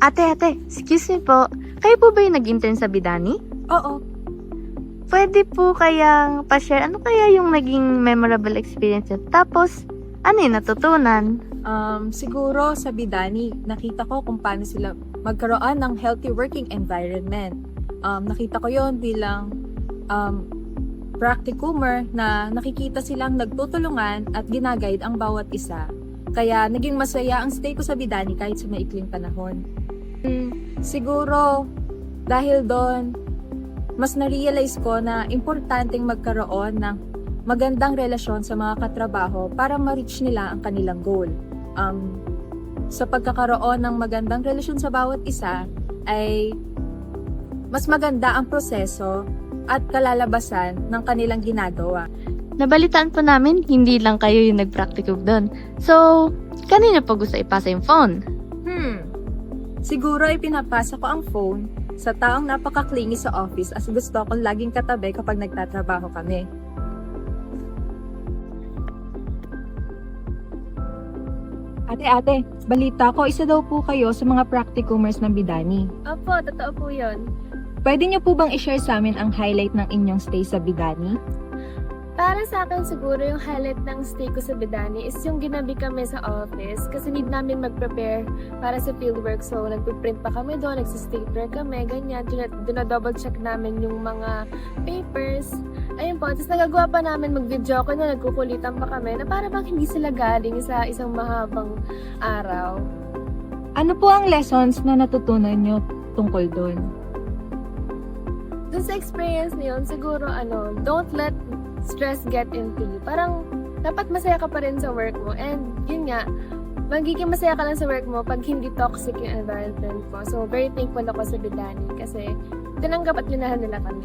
Ate, excuse me po. Kayo po ba yung nag-intern sa Bidani? Oo. Pwede po kayang pa-share ano kaya yung naging memorable experience nyo? Tapos, ano yung natutunan? Siguro sa Bidani, nakita ko kung paano sila magkaroon ng healthy working environment. Nakita ko yon bilang practicumer na nakikita silang nagtutulungan at ginaguide ang bawat isa. Kaya naging masaya ang stay ko sa Bidani kahit sa maikling panahon. Siguro dahil doon, mas na-realize ko na importanteng magkaroon ng magandang relasyon sa mga katrabaho para ma-reach nila ang kanilang goal. Sa pagkakaroon ng magandang relasyon sa bawat isa ay mas maganda ang proseso at kalalabasan ng kanilang ginagawa. Nabalitaan po namin, hindi lang kayo yung nag-practicum doon. So, kanina po gusto ipasa yung phone? Siguro ay pinapasa ko ang phone sa taong napaka-clingy sa office as gusto kong laging katabi kapag nagtatrabaho kami. Ate, balita ko, isa daw po kayo sa mga practicumers ng Bidani. Opo, totoo po yun. Pwede niyo po bang i-share sa amin ang highlight ng inyong stay sa Bidani? Para sa akin siguro yung highlight ng stay ko sa Bidani is yung ginabi kami sa office kasi need namin mag-prepare para sa fieldwork. So, nagpiprint pa kami doon, nagsistapler kami, ganyan. Double check namin yung mga papers. Ayun po, tapos nagagawa pa namin mag-video ko na nagkukulitan pa kami na para bang hindi sila galing sa isang mahabang araw. Ano po ang lessons na natutunan niyo tungkol doon? Doon sa experience na yun, siguro don't let stress get into you. Parang, dapat masaya ka pa rin sa work mo. And, yun nga, magiging masaya ka lang sa work mo pag hindi toxic yung environment ko. So, very thankful ako sa Bidani kasi tinanggap at linahan nila kami.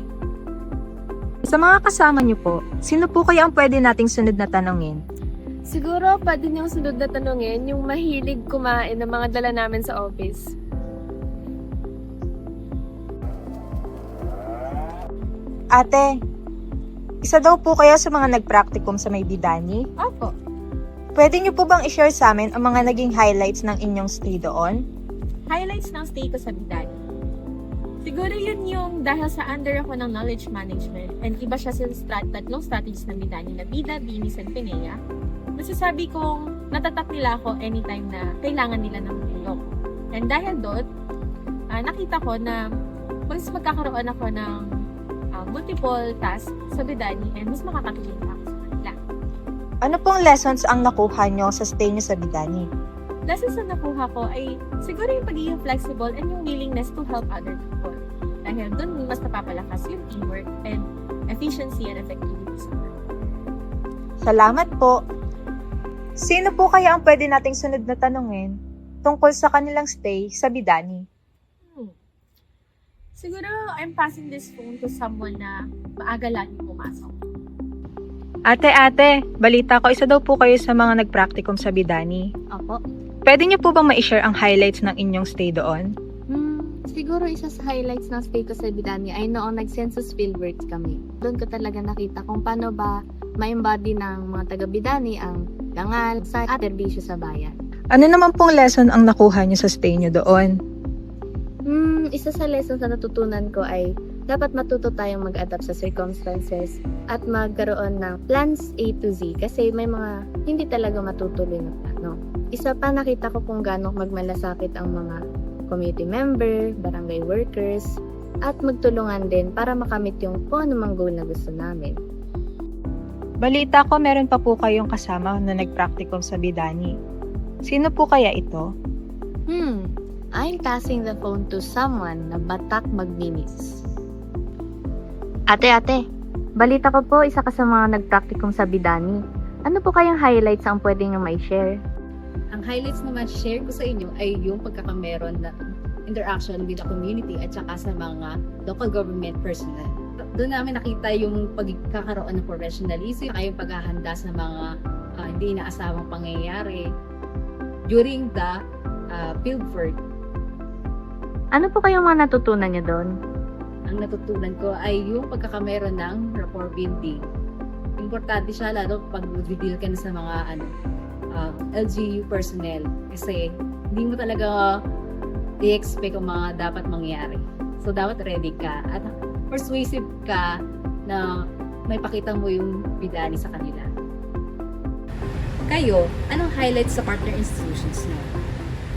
Sa mga kasama niyo po, sino po kaya ang pwede nating sunod na tanongin? Siguro, pwede niyong sunod na tanungin yung mahilig kumain ng mga dala namin sa office. Ate, isa daw po kayo sa mga nag-practicum sa may Bidani? Opo. Pwede niyo po bang i-share sa amin ang mga naging highlights ng inyong stay doon? Highlights ng stay ko sa Bidani. Siguro yun yung dahil sa under ako ng knowledge management and iba siya sa tatlong strategies ng Bidani na Bida, Binis, and Pinea. Masasabi kong natatak nila ako anytime na kailangan nila ng tulong. And dahil doon, nakita ko na mas magkakaroon ako ng multiple tasks sa Bidani and mas makakakiling ako sa kanila. Ano pong lessons ang nakuha niyo sa stay niyo sa Bidani? Lessons na nakuha ko ay siguro yung pagiging flexible and yung willingness to help other people. Dahil doon mas napapalakas yung teamwork and efficiency and effectivity sa work. Salamat po. Sino po kaya ang pwede nating sunod na tanungin tungkol sa kanilang stay sa Bidani? Siguro I'm passing this phone to someone na maaga lagi pumasok. Ate, balita ko isa daw po kayo sa mga nag-practicum sa Bidani. Opo. Pwede niyo po bang ma-share ang highlights ng inyong stay doon? Siguro isa sa highlights ng stay ko sa Bidani ay noong nag-census fieldworks kami. Doon ko talaga nakita kung paano ba ma-embody ng mga taga-Bidani ang dangal at serbisyo sa bayan. Ano naman pong lesson ang nakuha niyo sa stay niyo doon? Isa sa lessons na natutunan ko ay dapat matuto tayong mag-adapt sa circumstances at magkaroon ng plans A to Z kasi may mga hindi talaga matutuloy na plano. Isa pa nakita ko kung gaano magmalasakit ang mga community member, barangay workers, at magtulungan din para makamit yung kung anumang goal na gusto namin. Balita ko meron pa po kayong kasama na nag-practicum sa Bidani. Sino po kaya ito? I'm passing the phone to someone na batak magninis. Ate, balita ko po isa ka sa mga nag-practicum sa Bidani. Ano po kayang highlights ang pwede nyo may share? Ang highlights naman share ko sa inyo ay yung pagkakameron ng interaction with the community at saka sa mga local government personnel. Doon namin nakita yung pagkakaroon ng professionalism, ay yung paghahanda sa mga hindi inaasawang pangyayari during the fieldwork. Ano po kayong mga natutunan nyo doon? Ang natutunan ko ay yung pagkakameron ng rapport building. Importante siya lalo pag mag-deal ka na sa mga LGU personnel kasi hindi mo talaga i-expect ang mga dapat mangyari. So, dapat ready ka at persuasive ka na may pakita mo yung Bidani sa kanila. Kayo, anong highlights sa partner institutions nyo?